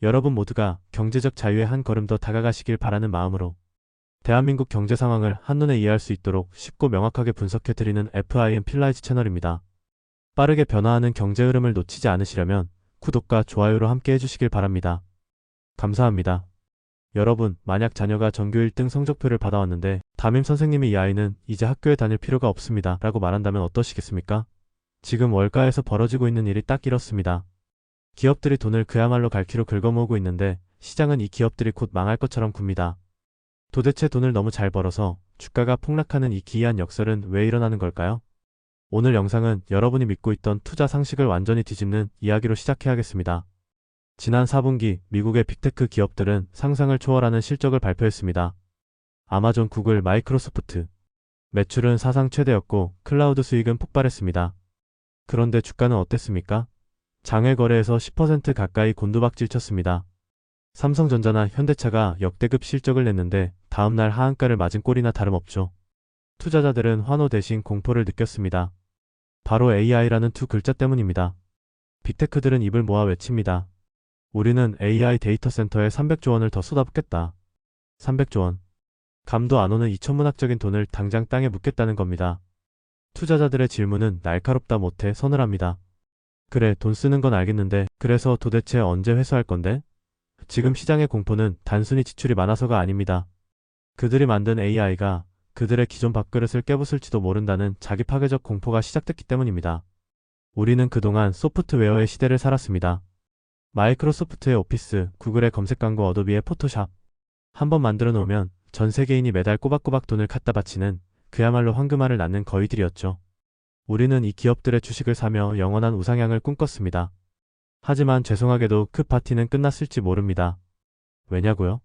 여러분 모두가 경제적 자유에 한 걸음 더 다가가시길 바라는 마음으로 대한민국 경제 상황을 한눈에 이해할 수 있도록 쉽고 명확하게 분석해드리는 FIM 필라이즈 채널입니다. 빠르게 변화하는 경제 흐름을 놓치지 않으시려면 구독과 좋아요로 함께 해주시길 바랍니다. 감사합니다. 여러분, 만약 자녀가 전교 1등 성적표를 받아왔는데 담임 선생님이 이 아이는 이제 학교에 다닐 필요가 없습니다 라고 말한다면 어떠시겠습니까? 지금 월가에서 벌어지고 있는 일이 딱 이렇습니다. 기업들이 돈을 그야말로 갈퀴로 긁어모으고 있는데 시장은 이 기업들이 곧 망할 것처럼 굽니다. 도대체 돈을 너무 잘 벌어서 주가가 폭락하는 이 기이한 역설은 왜 일어나는 걸까요? 오늘 영상은 여러분이 믿고 있던 투자 상식을 완전히 뒤집는 이야기로 시작해야겠습니다. 지난 4분기 미국의 빅테크 기업들은 상상을 초월하는 실적을 발표했습니다. 아마존, 구글, 마이크로소프트. 매출은 사상 최대였고 클라우드 수익은 폭발했습니다. 그런데 주가는 어땠습니까? 장외 거래에서 10% 가까이 곤두박질 쳤습니다. 삼성전자나 현대차가 역대급 실적을 냈는데 다음날 하한가를 맞은 꼴이나 다름없죠. 투자자들은 환호 대신 공포를 느꼈습니다. 바로 AI라는 두 글자 때문입니다. 빅테크들은 입을 모아 외칩니다. 우리는 AI 데이터 센터에 300조 원을 더 쏟아붓겠다. 300조 원. 감도 안 오는 이 천문학적인 돈을 당장 땅에 묻겠다는 겁니다. 투자자들의 질문은 날카롭다 못해 서늘합니다. 그래, 돈 쓰는 건 알겠는데 그래서 도대체 언제 회수할 건데? 지금 시장의 공포는 단순히 지출이 많아서가 아닙니다. 그들이 만든 AI가 그들의 기존 밥그릇을 깨부술지도 모른다는 자기 파괴적 공포가 시작됐기 때문입니다. 우리는 그동안 소프트웨어의 시대를 살았습니다. 마이크로소프트의 오피스, 구글의 검색 광고, 어도비의 포토샵. 한번 만들어 놓으면 전 세계인이 매달 꼬박꼬박 돈을 갖다 바치는 그야말로 황금알을 낳는 거위들이었죠. 우리는 이 기업들의 주식을 사며 영원한 우상향을 꿈꿨습니다. 하지만 죄송하게도 그 파티는 끝났을지 모릅니다. 왜냐고요?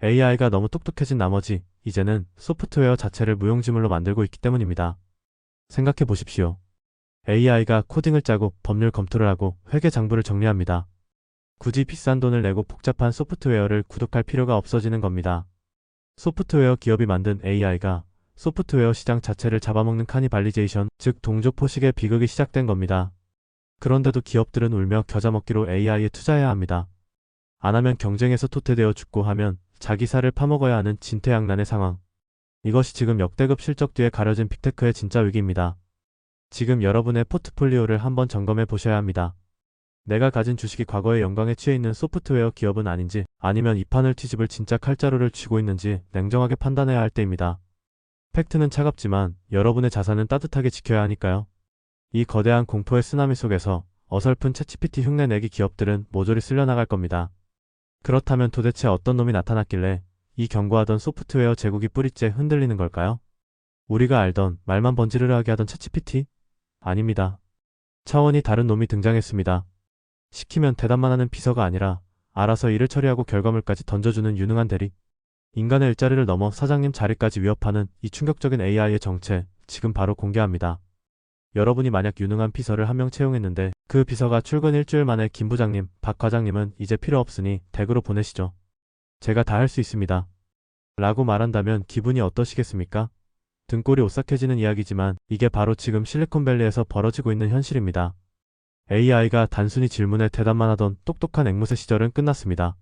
AI가 너무 똑똑해진 나머지 이제는 소프트웨어 자체를 무용지물로 만들고 있기 때문입니다. 생각해 보십시오. AI가 코딩을 짜고 법률 검토를 하고 회계 장부를 정리합니다. 굳이 비싼 돈을 내고 복잡한 소프트웨어를 구독할 필요가 없어지는 겁니다. 소프트웨어 기업이 만든 AI가 소프트웨어 시장 자체를 잡아먹는 카니발리제이션, 즉 동조 포식의 비극이 시작된 겁니다. 그런데도 기업들은 울며 겨자 먹기로 AI에 투자해야 합니다. 안 하면 경쟁에서 토태되어 죽고 하면 자기 살을 파먹어야 하는 진퇴양난의 상황. 이것이 지금 역대급 실적 뒤에 가려진 빅테크의 진짜 위기입니다. 지금 여러분의 포트폴리오를 한번 점검해 보셔야 합니다. 내가 가진 주식이 과거의 영광에 취해 있는 소프트웨어 기업은 아닌지, 아니면 이 판을 뒤집을 진짜 칼자루를 쥐고 있는지 냉정하게 판단해야 할 때입니다. 팩트는 차갑지만 여러분의 자산은 따뜻하게 지켜야 하니까요. 이 거대한 공포의 쓰나미 속에서 어설픈 챗GPT 흉내내기 기업들은 모조리 쓸려나갈 겁니다. 그렇다면 도대체 어떤 놈이 나타났길래 이 경고하던 소프트웨어 제국이 뿌리째 흔들리는 걸까요? 우리가 알던 말만 번지르르하게 하던 챗GPT? 아닙니다. 차원이 다른 놈이 등장했습니다. 시키면 대답만 하는 비서가 아니라 알아서 일을 처리하고 결과물까지 던져주는 유능한 대리. 인간의 일자리를 넘어 사장님 자리까지 위협하는 이 충격적인 AI의 정체, 지금 바로 공개합니다. 여러분이 만약 유능한 비서를 한 명 채용했는데 그 비서가 출근 일주일 만에 김 부장님, 박 과장님은 이제 필요 없으니 댁으로 보내시죠. 제가 다 할 수 있습니다. 라고 말한다면 기분이 어떠시겠습니까? 등골이 오싹해지는 이야기지만 이게 바로 지금 실리콘밸리에서 벌어지고 있는 현실입니다. AI가 단순히 질문에 대답만 하던 똑똑한 앵무새 시절은 끝났습니다.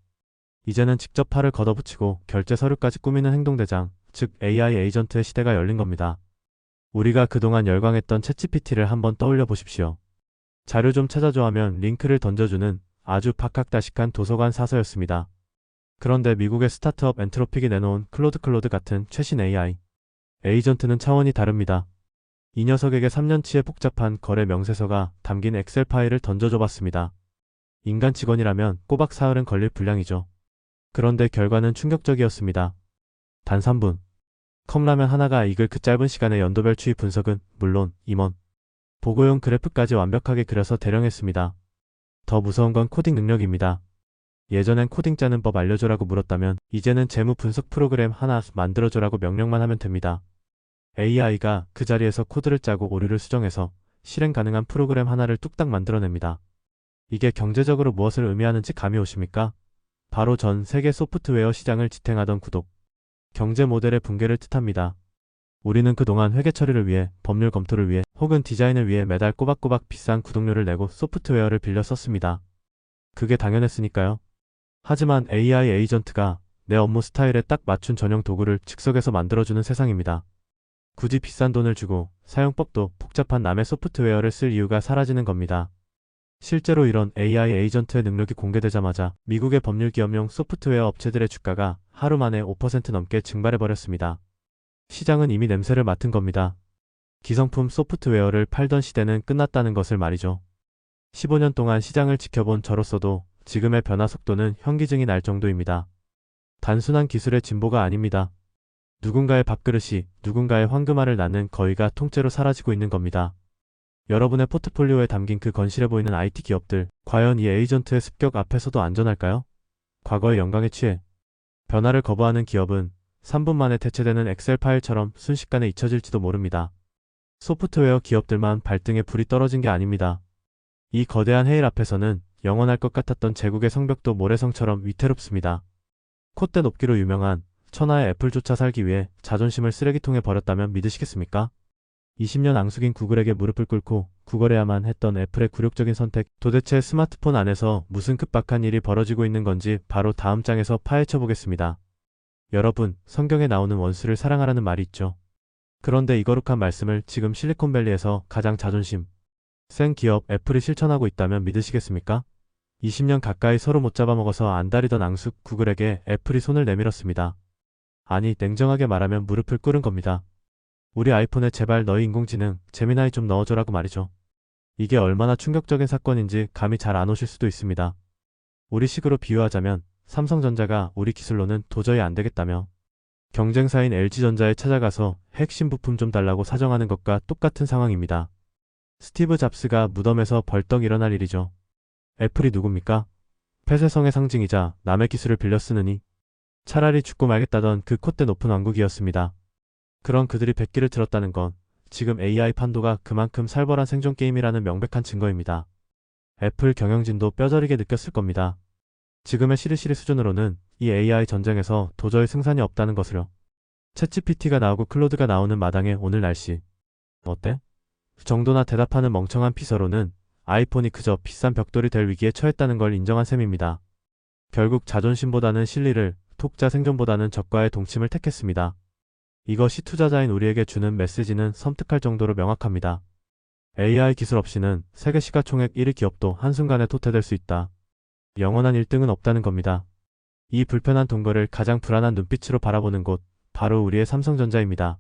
이제는 직접 팔을 걷어붙이고 결제 서류까지 꾸미는 행동대장, 즉 AI 에이전트의 시대가 열린 겁니다. 우리가 그동안 열광했던 챗GPT를 한번 떠올려 보십시오. 자료 좀 찾아줘 하면 링크를 던져주는 아주 박학다식한 도서관 사서였습니다. 그런데 미국의 스타트업 엔트로픽이 내놓은 클로드 같은 최신 AI 에이전트는 차원이 다릅니다. 이 녀석에게 3년치의 복잡한 거래 명세서가 담긴 엑셀 파일을 던져줘봤습니다. 인간 직원이라면 꼬박 사흘은 걸릴 분량이죠. 그런데 결과는 충격적이었습니다. 단 3분. 컵라면 하나가 익을 그 짧은 시간에 연도별 추이 분석은 물론 임원, 보고용 그래프까지 완벽하게 그려서 대령했습니다. 더 무서운 건 코딩 능력입니다. 예전엔 코딩 짜는 법 알려줘라고 물었다면 이제는 재무 분석 프로그램 하나 만들어줘라고 명령만 하면 됩니다. AI가 그 자리에서 코드를 짜고 오류를 수정해서 실행 가능한 프로그램 하나를 뚝딱 만들어냅니다. 이게 경제적으로 무엇을 의미하는지 감이 오십니까? 바로 전 세계 소프트웨어 시장을 지탱하던 구독, 경제 모델의 붕괴를 뜻합니다. 우리는 그동안 회계 처리를 위해, 법률 검토를 위해, 혹은 디자인을 위해 매달 꼬박꼬박 비싼 구독료를 내고 소프트웨어를 빌려 썼습니다. 그게 당연했으니까요. 하지만 AI 에이전트가 내 업무 스타일에 딱 맞춘 전용 도구를 즉석에서 만들어주는 세상입니다. 굳이 비싼 돈을 주고 사용법도 복잡한 남의 소프트웨어를 쓸 이유가 사라지는 겁니다. 실제로 이런 AI 에이전트의 능력이 공개되자마자 미국의 법률 기업용 소프트웨어 업체들의 주가가 하루 만에 5% 넘게 증발해버렸습니다. 시장은 이미 냄새를 맡은 겁니다. 기성품 소프트웨어를 팔던 시대는 끝났다는 것을 말이죠. 15년 동안 시장을 지켜본 저로서도 지금의 변화 속도는 현기증이 날 정도입니다. 단순한 기술의 진보가 아닙니다. 누군가의 밥그릇이 누군가의 황금알을 낳는 거위가 통째로 사라지고 있는 겁니다. 여러분의 포트폴리오에 담긴 그 건실해 보이는 IT 기업들, 과연 이 에이전트의 습격 앞에서도 안전할까요? 과거의 영광에 취해 변화를 거부하는 기업은 3분 만에 대체되는 엑셀 파일처럼 순식간에 잊혀질지도 모릅니다. 소프트웨어 기업들만 발등에 불이 떨어진 게 아닙니다. 이 거대한 해일 앞에서는 영원할 것 같았던 제국의 성벽도 모래성처럼 위태롭습니다. 콧대 높기로 유명한 천하의 애플조차 살기 위해 자존심을 쓰레기통에 버렸다면 믿으시겠습니까? 20년 앙숙인 구글에게 무릎을 꿇고 구걸해야만 했던 애플의 굴욕적인 선택, 도대체 스마트폰 안에서 무슨 급박한 일이 벌어지고 있는 건지 바로 다음 장에서 파헤쳐 보겠습니다. 여러분, 성경에 나오는 원수를 사랑하라는 말이 있죠. 그런데 이 거룩한 말씀을 지금 실리콘밸리에서 가장 자존심 센 기업 애플이 실천하고 있다면 믿으시겠습니까? 20년 가까이 서로 못 잡아먹어서 안달이던 앙숙 구글에게 애플이 손을 내밀었습니다. 아니, 냉정하게 말하면 무릎을 꿇은 겁니다. 우리 아이폰에 제발 너희 인공지능 제미나이 좀 넣어줘라고 말이죠. 이게 얼마나 충격적인 사건인지 감이 잘 안 오실 수도 있습니다. 우리 식으로 비유하자면 삼성전자가 우리 기술로는 도저히 안 되겠다며 경쟁사인 LG전자에 찾아가서 핵심 부품 좀 달라고 사정하는 것과 똑같은 상황입니다. 스티브 잡스가 무덤에서 벌떡 일어날 일이죠. 애플이 누굽니까? 폐쇄성의 상징이자 남의 기술을 빌려 쓰느니 차라리 죽고 말겠다던 그 콧대 높은 왕국이었습니다. 그런 그들이 백기를 들었다는 건 지금 AI 판도가 그만큼 살벌한 생존 게임이라는 명백한 증거입니다. 애플 경영진도 뼈저리게 느꼈을 겁니다. 지금의 시리시리 수준으로는 이 AI 전쟁에서 도저히 승산이 없다는 것을요. 챗GPT가 나오고 클로드가 나오는 마당에 오늘 날씨 어때? 정도나 대답하는 멍청한 피서로는 아이폰이 그저 비싼 벽돌이 될 위기에 처했다는 걸 인정한 셈입니다. 결국 자존심보다는 실리를, 독자 생존보다는 적과의 동침을 택했습니다. 이것이 투자자인 우리에게 주는 메시지는 섬뜩할 정도로 명확합니다. AI 기술 없이는 세계 시가총액 1위 기업도 한순간에 도태될 수 있다. 영원한 1등은 없다는 겁니다. 이 불편한 동거를 가장 불안한 눈빛으로 바라보는 곳, 바로 우리의 삼성전자입니다.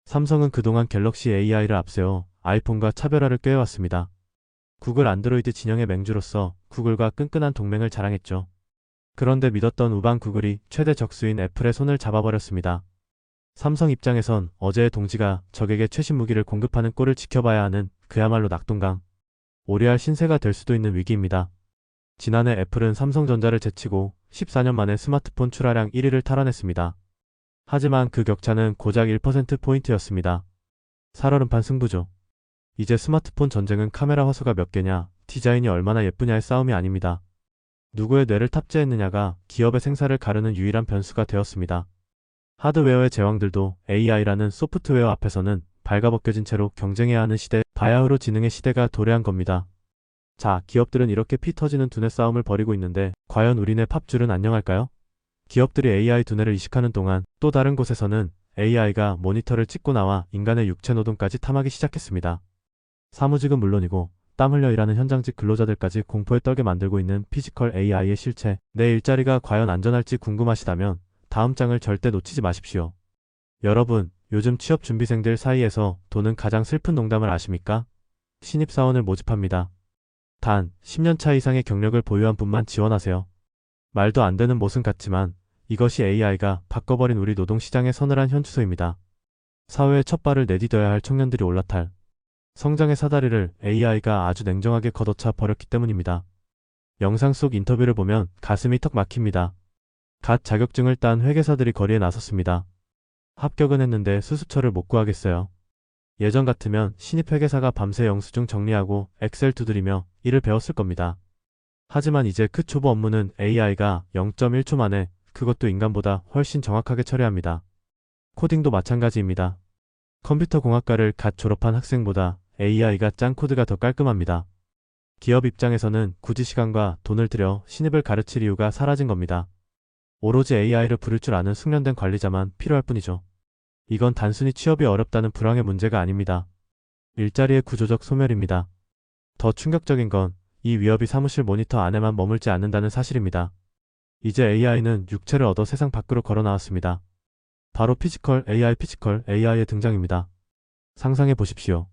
삼성은 그동안 갤럭시 AI를 앞세워 아이폰과 차별화를 꾀해왔습니다. 구글 안드로이드 진영의 맹주로서 구글과 끈끈한 동맹을 자랑했죠. 그런데 믿었던 우방 구글이 최대 적수인 애플의 손을 잡아버렸습니다. 삼성 입장에선 어제의 동지가 적에게 최신 무기를 공급하는 꼴을 지켜봐야 하는 그야말로 낙동강. 오래할 신세가 될 수도 있는 위기입니다. 지난해 애플은 삼성전자를 제치고 14년 만에 스마트폰 출하량 1위를 탈환했습니다. 하지만 그 격차는 고작 1%포인트였습니다. 살얼음판 승부죠. 이제 스마트폰 전쟁은 카메라 화소가 몇 개냐, 디자인이 얼마나 예쁘냐의 싸움이 아닙니다. 누구의 뇌를 탑재했느냐가 기업의 생사를 가르는 유일한 변수가 되었습니다. 하드웨어의 제왕들도 AI라는 소프트웨어 앞에서는 발가벗겨진 채로 경쟁해야 하는 시대, 바야흐로 지능의 시대가 도래한 겁니다. 자, 기업들은 이렇게 피 터지는 두뇌 싸움을 벌이고 있는데 과연 우리네 팝줄은 안녕할까요? 기업들이 AI 두뇌를 이식하는 동안 또 다른 곳에서는 AI가 모니터를 찍고 나와 인간의 육체 노동까지 탐하기 시작했습니다. 사무직은 물론이고 땀 흘려 일하는 현장직 근로자들까지 공포에 떨게 만들고 있는 피지컬 AI의 실체, 내 일자리가 과연 안전할지 궁금하시다면 다음 장을 절대 놓치지 마십시오. 여러분, 요즘 취업준비생들 사이에서 도는 가장 슬픈 농담을 아십니까? 신입사원을 모집합니다. 단 10년차 이상의 경력을 보유한 분만 지원하세요. 말도 안 되는 못은 같지만 이것이 AI가 바꿔버린 우리 노동시장의 서늘한 현주소입니다. 사회에 첫 발을 내디뎌야 할 청년들이 올라탈 성장의 사다리를 AI가 아주 냉정하게 걷어차 버렸기 때문입니다. 영상 속 인터뷰를 보면 가슴이 턱 막힙니다. 갓 자격증을 딴 회계사들이 거리에 나섰습니다. 합격은 했는데 수습처를 못 구하겠어요. 예전 같으면 신입 회계사가 밤새 영수증 정리하고 엑셀 두드리며 일을 배웠을 겁니다. 하지만 이제 그 초보 업무는 AI가 0.1초 만에, 그것도 인간보다 훨씬 정확하게 처리합니다. 코딩도 마찬가지입니다. 컴퓨터 공학과를 갓 졸업한 학생보다 AI가 짠 코드가 더 깔끔합니다. 기업 입장에서는 굳이 시간과 돈을 들여 신입을 가르칠 이유가 사라진 겁니다. 오로지 AI를 부를 줄 아는 숙련된 관리자만 필요할 뿐이죠. 이건 단순히 취업이 어렵다는 불황의 문제가 아닙니다. 일자리의 구조적 소멸입니다. 더 충격적인 건 이 위협이 사무실 모니터 안에만 머물지 않는다는 사실입니다. 이제 AI는 육체를 얻어 세상 밖으로 걸어 나왔습니다. 바로 피지컬 AI의 등장입니다. 상상해 보십시오.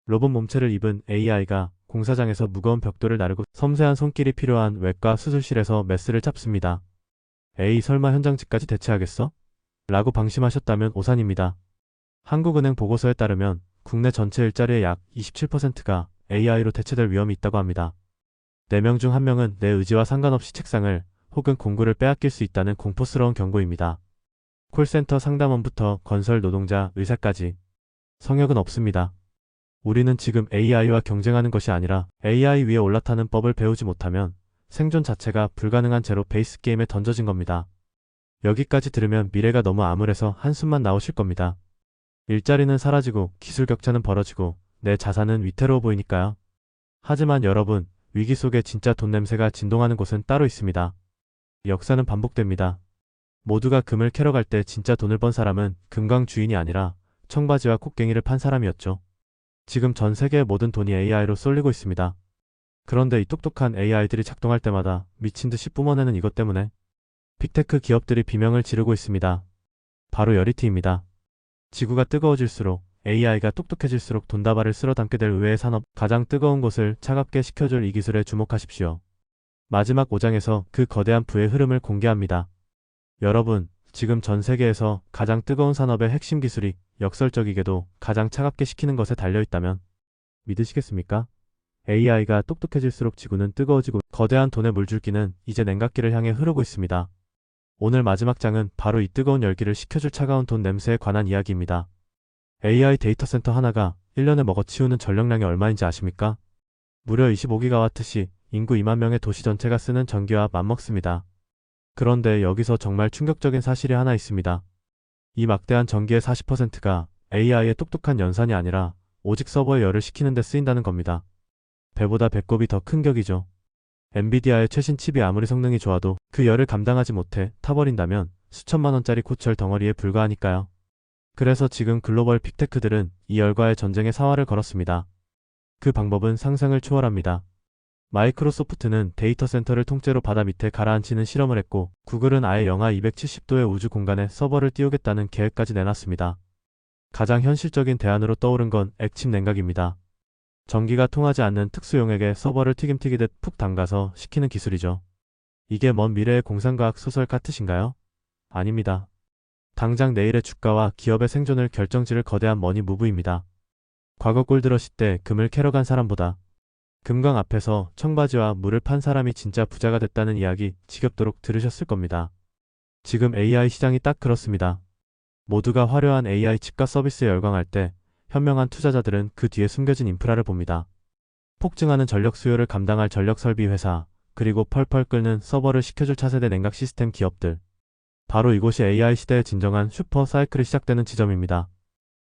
로봇 몸체를 입은 AI가 공사장에서 무거운 벽돌을 나르고 섬세한 손길이 필요한 외과 수술실에서 메스를 잡습니다. 에이, 설마 현장직까지 대체하겠어? 라고 방심하셨다면 오산입니다. 한국은행 보고서에 따르면 국내 전체 일자리의 약 27%가 AI로 대체될 위험이 있다고 합니다. 4명 중 1명은 내 의지와 상관없이 책상을 혹은 공구를 빼앗길 수 있다는 공포스러운 경고입니다. 콜센터 상담원부터 건설 노동자, 의사까지 성역은 없습니다. 우리는 지금 AI와 경쟁하는 것이 아니라 AI 위에 올라타는 법을 배우지 못하면 생존 자체가 불가능한 제로 베이스 게임에 던져진 겁니다. 여기까지 들으면 미래가 너무 암울해서 한숨만 나오실 겁니다. 일자리는 사라지고 기술 격차는 벌어지고 내 자산은 위태로워 보이니까요. 하지만 여러분, 위기 속에 진짜 돈 냄새가 진동하는 곳은 따로 있습니다. 역사는 반복됩니다. 모두가 금을 캐러 갈 때 진짜 돈을 번 사람은 금광 주인이 아니라 청바지와 곡괭이를 판 사람이었죠. 지금 전 세계의 모든 돈이 AI로 쏠리고 있습니다. 그런데 이 똑똑한 AI들이 작동할 때마다 미친 듯이 뿜어내는 이것 때문에 빅테크 기업들이 비명을 지르고 있습니다. 바로 여리티입니다. 지구가 뜨거워질수록 AI가 똑똑해질수록 돈다발을 쓸어 담게 될 의외의 산업, 가장 뜨거운 곳을 차갑게 식혀줄 이 기술에 주목하십시오. 마지막 5장에서 그 거대한 부의 흐름을 공개합니다. 여러분, 지금 전 세계에서 가장 뜨거운 산업의 핵심 기술이 역설적이게도 가장 차갑게 식히는 것에 달려있다면 믿으시겠습니까? AI가 똑똑해질수록 지구는 뜨거워지고 거대한 돈의 물줄기는 이제 냉각기를 향해 흐르고 있습니다. 오늘 마지막 장은 바로 이 뜨거운 열기를 식혀줄 차가운 돈 냄새에 관한 이야기입니다. AI 데이터 센터 하나가 1년에 먹어치우는 전력량이 얼마인지 아십니까? 무려 25GW시 인구 2만 명의 도시 전체가 쓰는 전기와 맞먹습니다. 그런데 여기서 정말 충격적인 사실이 하나 있습니다. 이 막대한 전기의 40%가 AI의 똑똑한 연산이 아니라 오직 서버의 열을 식히는 데 쓰인다는 겁니다. 배보다 배꼽이 더 큰 격이죠. 엔비디아의 최신 칩이 아무리 성능이 좋아도 그 열을 감당하지 못해 타버린다면 수천만 원짜리 고철 덩어리에 불과하니까요. 그래서 지금 글로벌 빅테크들은 이 열과의 전쟁에 사활을 걸었습니다. 그 방법은 상상을 초월합니다. 마이크로소프트는 데이터 센터를 통째로 바다 밑에 가라앉히는 실험을 했고, 구글은 아예 영하 270도의 우주 공간에 서버를 띄우겠다는 계획까지 내놨습니다. 가장 현실적인 대안으로 떠오른 건 액침 냉각입니다. 전기가 통하지 않는 특수용액에 서버를 튀김튀기듯 푹 담가서 식히는 기술이죠. 이게 먼 미래의 공상과학 소설 같으신가요? 아닙니다. 당장 내일의 주가와 기업의 생존을 결정지을 거대한 머니 무브입니다. 과거 골드러시 때 금을 캐러 간 사람보다 금광 앞에서 청바지와 물을 판 사람이 진짜 부자가 됐다는 이야기 지겹도록 들으셨을 겁니다. 지금 AI 시장이 딱 그렇습니다. 모두가 화려한 AI 칩과 서비스에 열광할 때 현명한 투자자들은 그 뒤에 숨겨진 인프라를 봅니다. 폭증하는 전력 수요를 감당할 전력 설비 회사, 그리고 펄펄 끓는 서버를 식혀줄 차세대 냉각 시스템 기업들. 바로 이곳이 AI 시대의 진정한 슈퍼 사이클이 시작되는 지점입니다.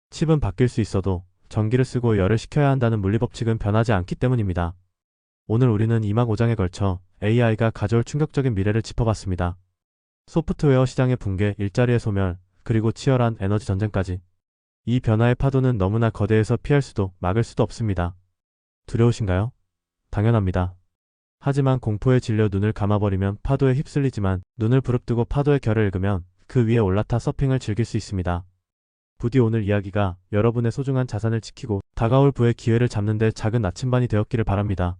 칩은 바뀔 수 있어도 전기를 쓰고 열을 식혀야 한다는 물리법칙은 변하지 않기 때문입니다. 오늘 우리는 2막 5장에 걸쳐 AI가 가져올 충격적인 미래를 짚어봤습니다. 소프트웨어 시장의 붕괴, 일자리의 소멸, 그리고 치열한 에너지 전쟁까지. 이 변화의 파도는 너무나 거대해서 피할 수도 막을 수도 없습니다. 두려우신가요? 당연합니다. 하지만 공포에 질려 눈을 감아버리면 파도에 휩쓸리지만 눈을 부릅뜨고 파도의 결을 읽으면 그 위에 올라타 서핑을 즐길 수 있습니다. 부디 오늘 이야기가 여러분의 소중한 자산을 지키고 다가올 부의 기회를 잡는 데 작은 나침반이 되었기를 바랍니다.